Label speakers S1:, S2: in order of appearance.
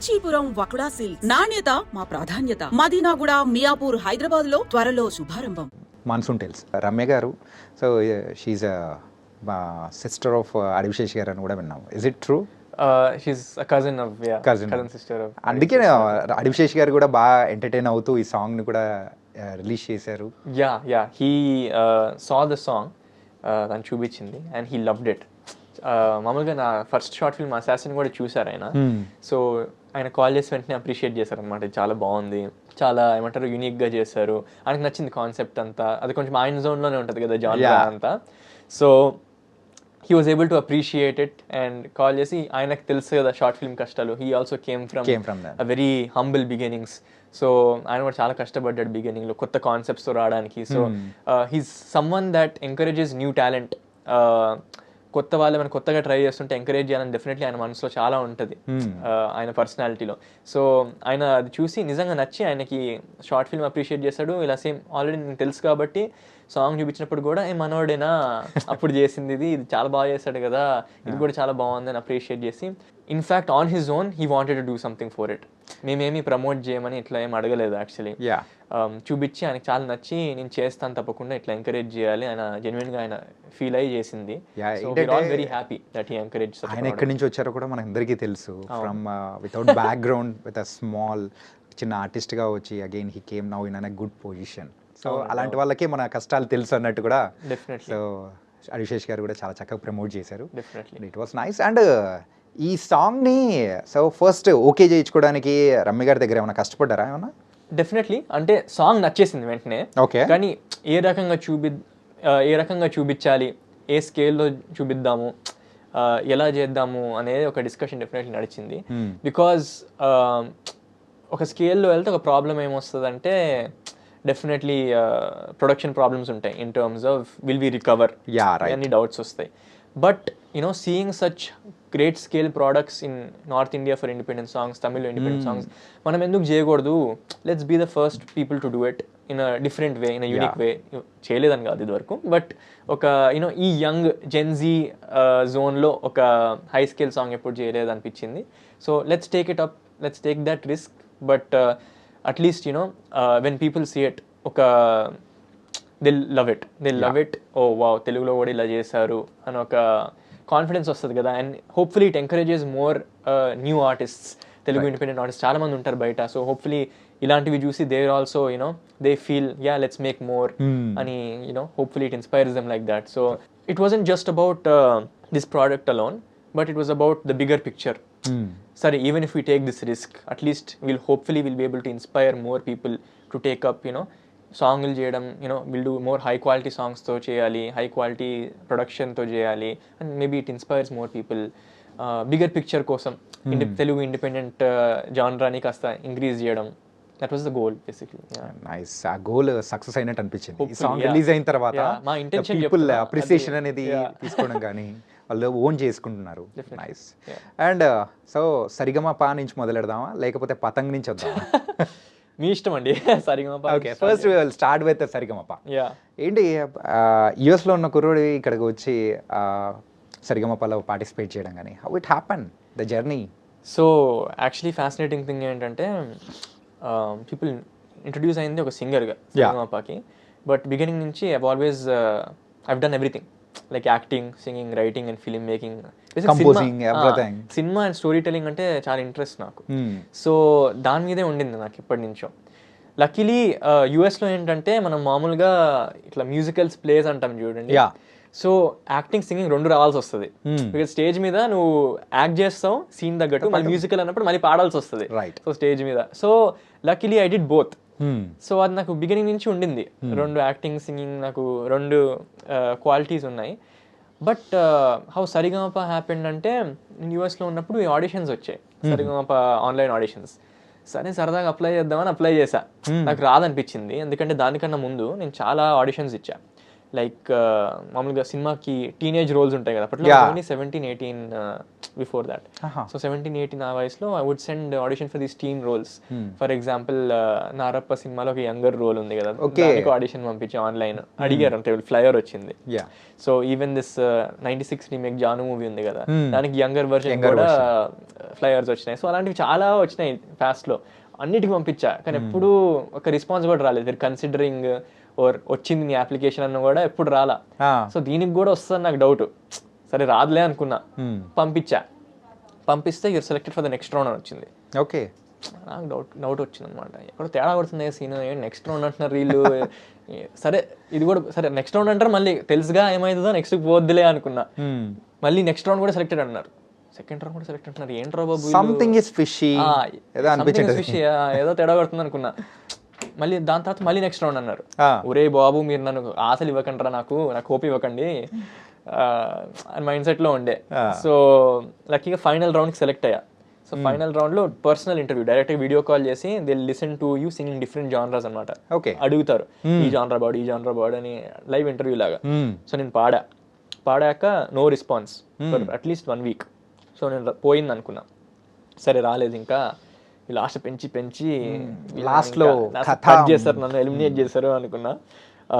S1: Kanchipuram వకుడా silks నాణ్యత మా ప్రాధాన్యత. మదీనాగూడ, మియాపూర్, హైదరాబాద్ లో త్వరలో శుభారంభం.
S2: మాన్సూన్ టేల్స్ రమ్య గారు, so she sister of Adivi Sesh గారు అని కూడా విన్నాము. Is it true?
S3: She's cousin of cousin sister of.
S2: అందుకే అడివిశేష్ గారు కూడా బాగా ఎంటర్టైన్ అవుతూ ఈ సాంగ్ ని కూడా రిలీజ్ చేశారు.
S3: Yeah he saw the song, తను చూపించింది అండ్ హీ లవ్డ్ ఇట్. మామూలుగా నా ఫస్ట్ షార్ట్ ఫిల్మ్ అసాసిన్ కూడా చూసారు ఆయన. సో ఆయన కాల్ చేసి వెంటనే అప్రిషియేట్ చేశారు అనమాట. చాలా బాగుంది, చాలా ఏమంటారు యూనిక్గా చేశారు, ఆయనకు నచ్చింది కాన్సెప్ట్ అంతా. అది కొంచెం ఆయన జోన్లోనే ఉంటుంది కదా జానర్ అంతా. So he was able to appreciate it and call చేసి ఆయనకు తెలుసు కదా షార్ట్ ఫిల్మ్ కష్టాలు. he also came from a very humble beginnings. So ఆయన కూడా చాలా కష్టపడ్డాడు బిగినింగ్ లో కొత్త కాన్సెప్ట్స్ తో రావడానికి. So he's someone that encourages new talent. కొత్త వాళ్ళు మనం కొత్తగా ట్రై చేస్తుంటే ఎంకరేజ్ చేయాలని డెఫినెట్లీ ఆయన మనసులో చాలా ఉంటుంది ఆయన పర్సనాలిటీలో. సో ఆయన అది చూసి నిజంగా నచ్చి ఆయనకి షార్ట్ ఫిల్మ్ అప్రిషియేట్ చేశాడు. ఇలా సేమ్ ఆల్రెడీ నేను తెలుసు కాబట్టి సాంగ్ చూపించినప్పుడు కూడా మనోడేనా అప్పుడు చేసింది, ఇది చాలా బాగా చేశాడు కదా, ఇది కూడా చాలా బాగుంది అని అప్రిషియేట్ చేసి, in fact on his own he wanted to do something for it. మేమేమి ప్రమోట్ చేయమని ఇట్లా ఏం అడగలేదు యాక్చువల్లీ. చూపించి ఆయనకు చాలా నచ్చి నేను చేస్తాను తప్పకుండా, ఇట్లా ఎంకరేజ్ చేయాలి ఆయన జెన్యున్ గా ఆయన ఫీల్ అయ్యి చేసింది. Very happy that he encourage.
S2: ఆయన ఎక్కడి నుంచి వచ్చారో కూడా మనకు అందరికీ తెలుసు. From without background with a small చిన్న ఆర్టిస్ట్ గా వచ్చి again he came now in an good position. So అలాంటి వాళ్ళకి మన కష్టాలు తెలుసు అన్నట్టు కూడా. సో అడివిశేష్ గారు కూడా చాలా చక్కగా ప్రమోట్ చేశారు. It was nice. అండ్ ఈ సాంగ్ ని సో ఫస్ట్ ఓకే చేయించుకోవడానికి రమ్య గారి దగ్గర ఏమైనా కష్టపడ్డారా ఏమన్నా?
S3: డెఫినెట్లీ. అంటే సాంగ్ నచ్చేసింది వెంటనే.
S2: ఓకే.
S3: కానీ ఏ రకంగా చూపించాలి, ఏ స్కేల్లో చూపిద్దాము, ఎలా చేద్దాము అనేది ఒక డిస్కషన్ డెఫినెట్లీ నడిచింది. బికాజ్ ఒక స్కేల్లో వెళ్తే ఒక ప్రాబ్లం ఏమొస్తుందంటే డెఫినెట్లీ ప్రొడక్షన్ ప్రాబ్లమ్స్ ఉంటాయి in terms of will we recover, అన్ని డౌట్స్ వస్తాయి. But seeing such great scale products in North India for independent songs, తమిళ్లో ఇండిపెండెంట్ సాంగ్స్ మనం ఎందుకు చేయకూడదు? Let's be the first people to do it in a different way, in a unique way. చేయలేదని కాదు ఇది వరకు, but ఒక ఈ యంగ్ జెన్జీ జోన్లో ఒక హై స్కేల్ సాంగ్ ఎప్పుడు చేయలేదు అనిపించింది. So let's take it up, let's take that risk. But at least when people see it, they'll love it. Oh wow, తెలుగులో కూడా ఇలా చేశారు అని ఒక కాన్ఫిడెన్స్ వస్తుంది కదా. And hopefully it encourages more new artists, Telugu independent artist చాలా మంది ఉంటారు బయట. సో హోప్ఫుల్లీ ఇలాంటివి చూసి they also they feel let's make more అని hopefully it inspires them like that. So it wasn't just about this product alone, but it was about the bigger picture. Sorry, even if we take this risk, at least we'll be able to inspire more people to take up సాంగ్లు చేయడం. we'll do more high quality songs తో చేయాలి, high quality production తో చేయాలి, and maybe it inspires more people. Bigger picture కోసం Telugu independent జానరాని కాస్త increase చేయడం, that was the goal basically.
S2: Nice. ఆ గోల్ సక్సెస్ అయినట్టు అనిపించింది ఈ సాంగ్ రిలీజ్ అయిన తర్వాత.
S3: మా ఇంటెన్షన్
S2: పీపుల్ అప్రిసియేషన్ అనేది తీసుకోవడం కానీ వాళ్ళు ఓన్ చేసుకుంటున్నారు. నైస్. అండ్ సో సరిగమప నుంచి మొదలెడదామా లేకపోతే పతంగ్ నుంచి వద్దామా?
S3: మీ ఇష్టం అండి. Saregamapa.
S2: Okay, first we will start with Saregamapa. ఏంటి యుఎస్ లో ఉన్న కుర్రోడి ఇక్కడికి వచ్చి సరిగమపలో పార్టిసిపేట్ చేయడం కానీ, how it happen the journey?
S3: So actually fascinating thing ఏంటంటే పీపుల్ ఇంట్రడ్యూస్ అయింది ఒక సింగర్గా సరిగమపకి. బట్ బిగినింగ్ నుంచి I've done everything, like acting, singing, writing and film making,
S2: composing, everything.
S3: Cinema and story telling అంటే చాలా ఇంట్రెస్ట్ నాకు. సో దాని మీదే ఉండింది నాకు ఇప్పటి నుంచో. లక్కీలీ యుఎస్లో ఏంటంటే మనం మామూలుగా ఇట్లా మ్యూజికల్స్ ప్లేస్ అంటాం చూడండి. సో యాక్టింగ్, సింగింగ్ రెండు రావాల్సి వస్తుంది. బికాజ్ స్టేజ్ మీద నువ్వు యాక్ట్ చేస్తావు సీన్ తగ్గట్టు, మళ్ళీ మ్యూజికల్ అన్నప్పుడు మళ్ళీ పాడాల్సి వస్తుంది సో స్టేజ్ మీద. So luckily I did both. So అది నాకు బిగినింగ్ నుంచి ఉండింది. రెండు యాక్టింగ్, సింగింగ్, నాకు రెండు క్వాలిటీస్ ఉన్నాయి. బట్ హౌ సరిగమప హ్యాపెండ్ అంటే నేను యూఎస్లో ఉన్నప్పుడు ఈ ఆడిషన్స్ వచ్చాయి, సరిగమప ఆన్లైన్ ఆడిషన్స్. సరే సరదాగా అప్లై చేద్దామని అప్లై చేశా. నాకు రాదనిపించింది, ఎందుకంటే దానికన్నా ముందు నేను చాలా ఆడిషన్స్ ఇచ్చా. లైక్ మామూలుగా సినిమాకి టీనేజ్ రోల్స్ ఉంటాయి కదా అప్పట్లో 17-18 బిఫోర్ దాట్. సో 17-18 ఆ వయసులో I would send audition for these teen roles. For example Narappa సినిమాలో ఒక యంగర్ రోల్ ఉంది కదా, దానికి ఆడిషన్ పంపించి ఆన్లైన్ అడిగారు అంటే ఫ్లయర్ వచ్చింది. So even this 96 remake Jaanu movie ఉంది కదా, దానికి యంగర్ వర్షన్ కూడా ఫ్లయర్స్ వచ్చినాయి. సో అలాంటివి చాలా వచ్చినాయి పాస్ట్ లో, అన్నిటికీ పంపించా కానీ ఎప్పుడు ఒక రెస్పాన్స్ కూడా రాలేదు. మీరు కన్సిడరింగ్ ఓర్ వచ్చింది నీ అప్లికేషన్ అన్న కూడా ఎప్పుడు రాలా. సో దీనికి కూడా వస్తుంది నాకు డౌట్, సరే రాదులే అనుకున్నా, పంపిస్తే you're selected for the next round అని వచ్చింది.
S2: ఓకే,
S3: నాకు డౌట్ వచ్చింది అనమాట, ఎక్కడ తేడా కొడుతుంది సీన్, నెక్స్ట్ రౌండ్ అంటున్నారు వీళ్ళు. సరే ఇది కూడా సరే నెక్స్ట్ రౌండ్ అంటారు, మళ్ళీ తెలుసుగా ఏమైతుందో నెక్స్ట్ పోద్దులే అనుకున్నా. మళ్ళీ నెక్స్ట్ రౌండ్ కూడా సెలెక్టెడ్ అన్నారు, సెకండ్ రౌండ్ కూడా సెలెక్ట్ అంటున్నారు, ఏంట్రా బాబు
S2: సంథింగ్ ఇస్ ఫిషీ,
S3: ఏదో తేడా కొడుతుంది అనుకున్నా. మళ్ళీ దాని తర్వాత మళ్ళీ నెక్స్ట్ రౌండ్ అన్నారు, ఒరే బాబు మీరు నన్ను ఆశలు ఇవ్వకండి, నాకు హోప్ ఇవ్వకండి అని మైండ్ సెట్ లో ఉండే. సో లక్కీగా ఫైనల్ రౌండ్ కి సెలెక్ట్ అయ్యా. సో ఫైనల్ రౌండ్ లో personal interview, direct video call చేసి they listen to you singing different genres అనమాట. అడుగుతారు ఈ జానరా బాడ్ అని లైవ్ ఇంటర్వ్యూ లాగా. సో నేను పాడాక నో రెస్పాన్స్ ఫర్ అట్లీస్ట్ 1 వీక్. సో నేను పోయింది అనుకున్నా, సరే రాలేదు, ఇంకా లాస్ట్ పెంచి లాస్ట్ లో కట్ చేస్తారు, నన్ను ఎలిమినేట్ చేస్తారు అనుకున్నా.